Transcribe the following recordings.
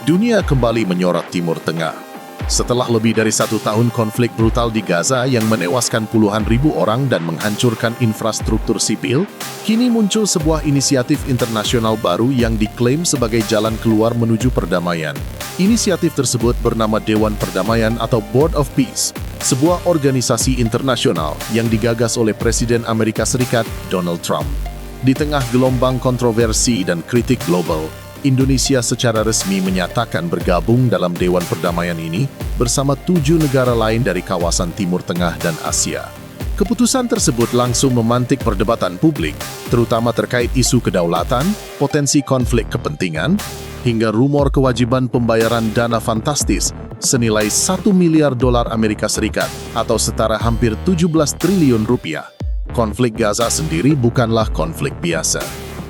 Dunia kembali menyorot Timur Tengah. Setelah lebih dari 1 tahun konflik brutal di Gaza yang menewaskan puluhan ribu orang dan menghancurkan infrastruktur sipil, kini muncul sebuah inisiatif internasional baru yang diklaim sebagai jalan keluar menuju perdamaian. Inisiatif tersebut bernama Dewan Perdamaian atau Board of Peace, sebuah organisasi internasional yang digagas oleh Presiden Amerika Serikat Donald Trump. Di tengah gelombang kontroversi dan kritik global, Indonesia secara resmi menyatakan bergabung dalam Dewan Perdamaian ini bersama 7 negara lain dari kawasan Timur Tengah dan Asia. Keputusan tersebut langsung memantik perdebatan publik, terutama terkait isu kedaulatan, potensi konflik kepentingan, hingga rumor kewajiban pembayaran dana fantastis senilai 1 miliar dolar Amerika Serikat atau setara hampir 17 triliun rupiah. Konflik Gaza sendiri bukanlah konflik biasa.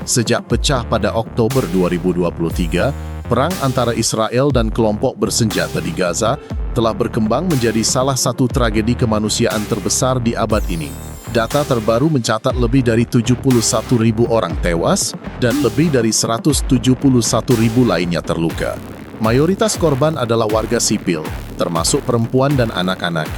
Sejak pecah pada Oktober 2023, perang antara Israel dan kelompok bersenjata di Gaza telah berkembang menjadi salah satu tragedi kemanusiaan terbesar di abad ini. Data terbaru mencatat lebih dari 71.000 orang tewas dan lebih dari 171.000 lainnya terluka. Mayoritas korban adalah warga sipil, termasuk perempuan dan anak-anak.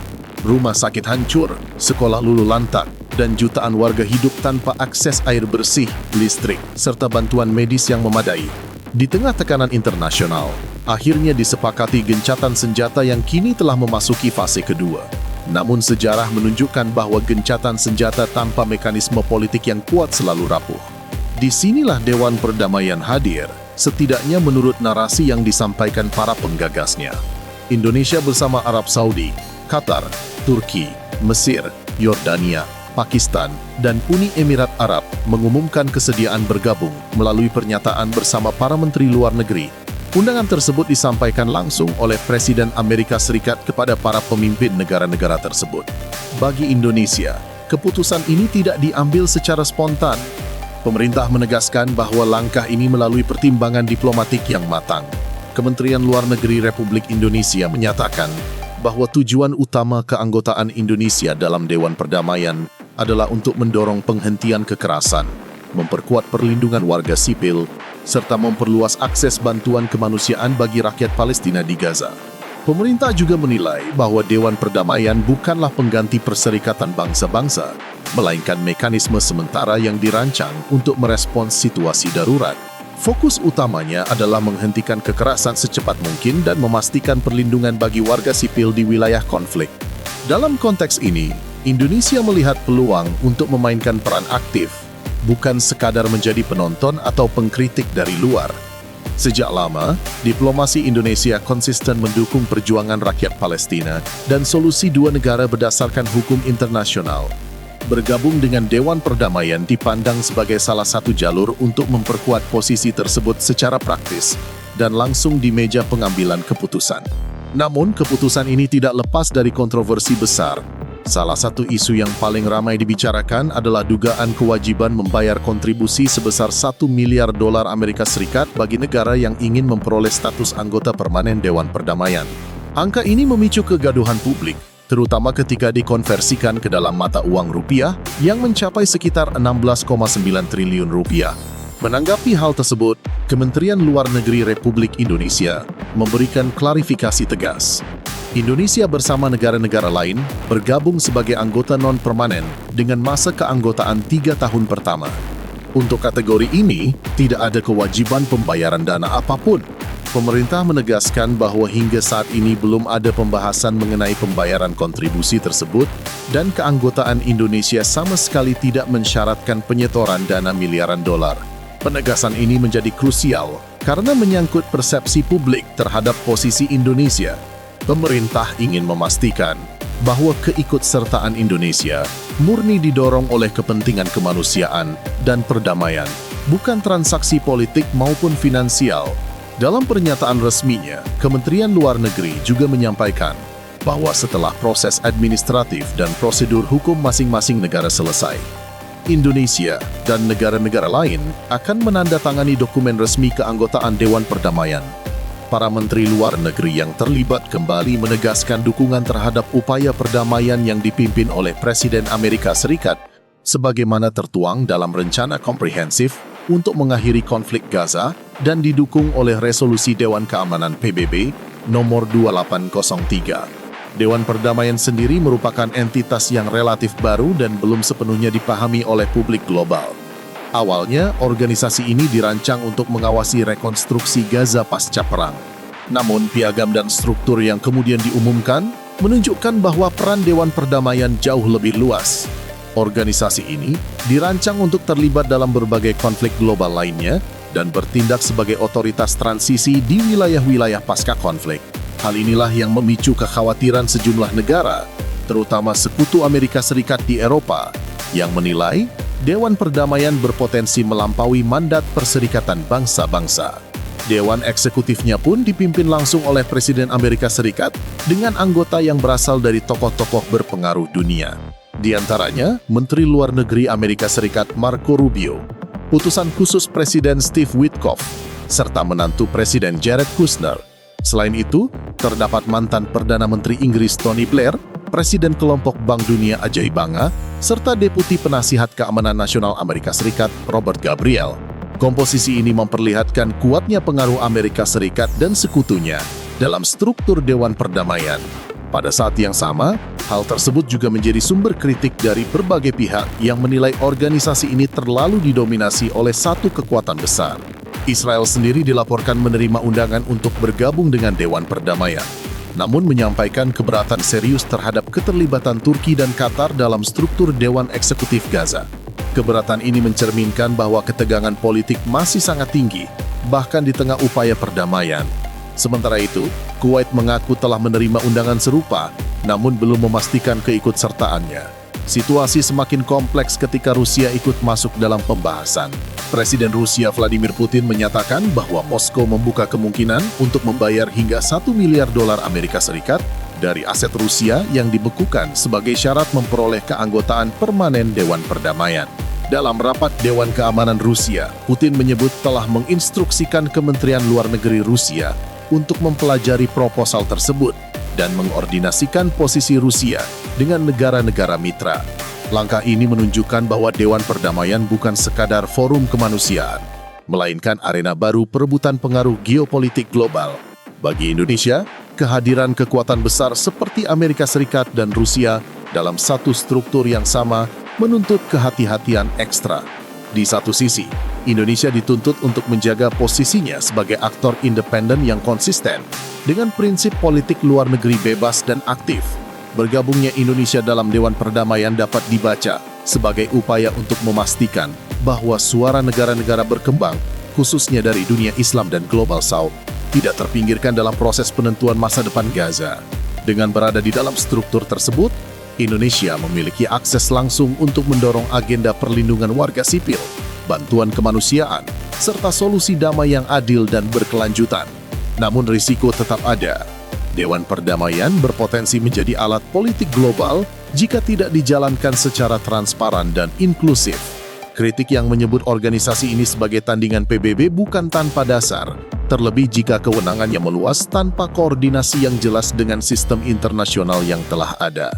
Rumah sakit hancur, sekolah luluh lantak, dan jutaan warga hidup tanpa akses air bersih, listrik, serta bantuan medis yang memadai. Di tengah tekanan internasional, akhirnya disepakati gencatan senjata yang kini telah memasuki fase kedua. Namun sejarah menunjukkan bahwa gencatan senjata tanpa mekanisme politik yang kuat selalu rapuh. Disinilah Dewan Perdamaian hadir, setidaknya menurut narasi yang disampaikan para penggagasnya. Indonesia bersama Arab Saudi, Qatar, Turki, Mesir, Yordania, Pakistan, dan Uni Emirat Arab mengumumkan kesediaan bergabung melalui pernyataan bersama para menteri luar negeri. Undangan tersebut disampaikan langsung oleh Presiden Amerika Serikat kepada para pemimpin negara-negara tersebut. Bagi Indonesia, keputusan ini tidak diambil secara spontan. Pemerintah menegaskan bahwa langkah ini melalui pertimbangan diplomatik yang matang. Kementerian Luar Negeri Republik Indonesia menyatakan bahwa tujuan utama keanggotaan Indonesia dalam Dewan Perdamaian adalah untuk mendorong penghentian kekerasan, memperkuat perlindungan warga sipil, serta memperluas akses bantuan kemanusiaan bagi rakyat Palestina di Gaza. Pemerintah juga menilai bahwa Dewan Perdamaian bukanlah pengganti Perserikatan Bangsa-Bangsa, melainkan mekanisme sementara yang dirancang untuk merespons situasi darurat. Fokus utamanya adalah menghentikan kekerasan secepat mungkin dan memastikan perlindungan bagi warga sipil di wilayah konflik. Dalam konteks ini, Indonesia melihat peluang untuk memainkan peran aktif, bukan sekadar menjadi penonton atau pengkritik dari luar. Sejak lama, diplomasi Indonesia konsisten mendukung perjuangan rakyat Palestina dan solusi dua negara berdasarkan hukum internasional. Bergabung dengan Dewan Perdamaian dipandang sebagai salah satu jalur untuk memperkuat posisi tersebut secara praktis dan langsung di meja pengambilan keputusan. Namun, keputusan ini tidak lepas dari kontroversi besar. Salah satu isu yang paling ramai dibicarakan adalah dugaan kewajiban membayar kontribusi sebesar 1 miliar dolar Amerika Serikat bagi negara yang ingin memperoleh status anggota permanen Dewan Perdamaian. Angka ini memicu kegaduhan publik, terutama ketika dikonversikan ke dalam mata uang rupiah yang mencapai sekitar 16,9 triliun rupiah. Menanggapi hal tersebut, Kementerian Luar Negeri Republik Indonesia memberikan klarifikasi tegas. Indonesia bersama negara-negara lain bergabung sebagai anggota non-permanen dengan masa keanggotaan 3 tahun pertama. Untuk kategori ini, tidak ada kewajiban pembayaran dana apapun. Pemerintah menegaskan bahwa hingga saat ini belum ada pembahasan mengenai pembayaran kontribusi tersebut dan keanggotaan Indonesia sama sekali tidak mensyaratkan penyetoran dana miliaran dolar. Penegasan ini menjadi krusial karena menyangkut persepsi publik terhadap posisi Indonesia. Pemerintah ingin memastikan bahwa keikutsertaan Indonesia murni didorong oleh kepentingan kemanusiaan dan perdamaian, bukan transaksi politik maupun finansial. Dalam pernyataan resminya, Kementerian Luar Negeri juga menyampaikan bahwa setelah proses administratif dan prosedur hukum masing-masing negara selesai, Indonesia dan negara-negara lain akan menandatangani dokumen resmi keanggotaan Dewan Perdamaian. Para menteri luar negeri yang terlibat kembali menegaskan dukungan terhadap upaya perdamaian yang dipimpin oleh Presiden Amerika Serikat, sebagaimana tertuang dalam rencana komprehensif untuk mengakhiri konflik Gaza dan didukung oleh resolusi Dewan Keamanan PBB nomor 2803. Dewan Perdamaian sendiri merupakan entitas yang relatif baru dan belum sepenuhnya dipahami oleh publik global. Awalnya, organisasi ini dirancang untuk mengawasi rekonstruksi Gaza pasca perang. Namun, piagam dan struktur yang kemudian diumumkan menunjukkan bahwa peran Dewan Perdamaian jauh lebih luas. Organisasi ini dirancang untuk terlibat dalam berbagai konflik global lainnya dan bertindak sebagai otoritas transisi di wilayah-wilayah pasca konflik. Hal inilah yang memicu kekhawatiran sejumlah negara, terutama Sekutu Amerika Serikat di Eropa, yang menilai Dewan Perdamaian berpotensi melampaui mandat Perserikatan Bangsa-Bangsa. Dewan eksekutifnya pun dipimpin langsung oleh Presiden Amerika Serikat dengan anggota yang berasal dari tokoh-tokoh berpengaruh dunia. Di antaranya, Menteri Luar Negeri Amerika Serikat Marco Rubio, utusan khusus Presiden Steve Witkoff, serta menantu Presiden Jared Kushner. Selain itu, terdapat mantan Perdana Menteri Inggris Tony Blair, Presiden Kelompok Bank Dunia Ajay Banga, serta Deputi Penasihat Keamanan Nasional Amerika Serikat Robert Gabriel. Komposisi ini memperlihatkan kuatnya pengaruh Amerika Serikat dan sekutunya dalam struktur Dewan Perdamaian. Pada saat yang sama, hal tersebut juga menjadi sumber kritik dari berbagai pihak yang menilai organisasi ini terlalu didominasi oleh satu kekuatan besar. Israel sendiri dilaporkan menerima undangan untuk bergabung dengan Dewan Perdamaian, namun menyampaikan keberatan serius terhadap keterlibatan Turki dan Qatar dalam struktur Dewan Eksekutif Gaza. Keberatan ini mencerminkan bahwa ketegangan politik masih sangat tinggi, bahkan di tengah upaya perdamaian. Sementara itu, Kuwait mengaku telah menerima undangan serupa, namun belum memastikan keikutsertaannya. Situasi semakin kompleks ketika Rusia ikut masuk dalam pembahasan. Presiden Rusia Vladimir Putin menyatakan bahwa Moskow membuka kemungkinan untuk membayar hingga $1 miliar Amerika Serikat dari aset Rusia yang dibekukan sebagai syarat memperoleh keanggotaan permanen Dewan Perdamaian. Dalam rapat Dewan Keamanan Rusia, Putin menyebut telah menginstruksikan Kementerian Luar Negeri Rusia untuk mempelajari proposal tersebut dan mengordinasikan posisi Rusia dengan negara-negara mitra. Langkah ini menunjukkan bahwa Dewan Perdamaian bukan sekadar forum kemanusiaan, melainkan arena baru perebutan pengaruh geopolitik global. Bagi Indonesia, kehadiran kekuatan besar seperti Amerika Serikat dan Rusia dalam satu struktur yang sama menuntut kehati-hatian ekstra. Di satu sisi, Indonesia dituntut untuk menjaga posisinya sebagai aktor independen yang konsisten dengan prinsip politik luar negeri bebas dan aktif. Bergabungnya Indonesia dalam Dewan Perdamaian dapat dibaca sebagai upaya untuk memastikan bahwa suara negara-negara berkembang, khususnya dari dunia Islam dan Global South, tidak terpinggirkan dalam proses penentuan masa depan Gaza. Dengan berada di dalam struktur tersebut, Indonesia memiliki akses langsung untuk mendorong agenda perlindungan warga sipil, bantuan kemanusiaan, serta solusi damai yang adil dan berkelanjutan. Namun risiko tetap ada. Dewan Perdamaian berpotensi menjadi alat politik global jika tidak dijalankan secara transparan dan inklusif. Kritik yang menyebut organisasi ini sebagai tandingan PBB bukan tanpa dasar, terlebih jika kewenangannya meluas tanpa koordinasi yang jelas dengan sistem internasional yang telah ada.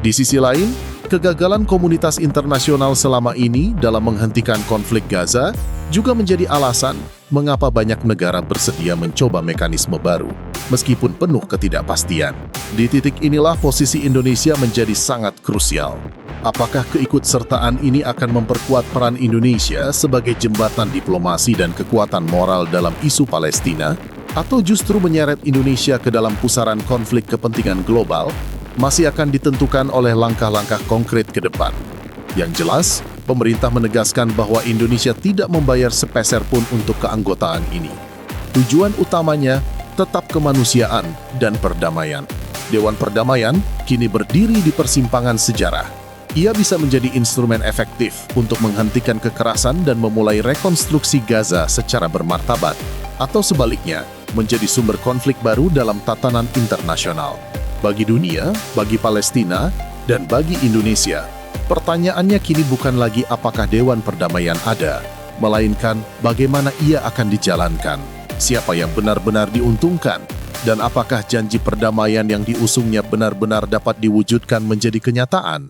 Di sisi lain, kegagalan komunitas internasional selama ini dalam menghentikan konflik Gaza juga menjadi alasan mengapa banyak negara bersedia mencoba mekanisme baru, meskipun penuh ketidakpastian. Di titik inilah posisi Indonesia menjadi sangat krusial. Apakah keikutsertaan ini akan memperkuat peran Indonesia sebagai jembatan diplomasi dan kekuatan moral dalam isu Palestina, atau justru menyeret Indonesia ke dalam pusaran konflik kepentingan global, masih akan ditentukan oleh langkah-langkah konkret ke depan. Yang jelas, pemerintah menegaskan bahwa Indonesia tidak membayar sepeser pun untuk keanggotaan ini. Tujuan utamanya tetap kemanusiaan dan perdamaian. Dewan Perdamaian kini berdiri di persimpangan sejarah. Ia bisa menjadi instrumen efektif untuk menghentikan kekerasan dan memulai rekonstruksi Gaza secara bermartabat, atau sebaliknya, menjadi sumber konflik baru dalam tatanan internasional. Bagi dunia, bagi Palestina, dan bagi Indonesia, pertanyaannya kini bukan lagi apakah Dewan Perdamaian ada, melainkan bagaimana ia akan dijalankan, siapa yang benar-benar diuntungkan, dan apakah janji perdamaian yang diusungnya benar-benar dapat diwujudkan menjadi kenyataan.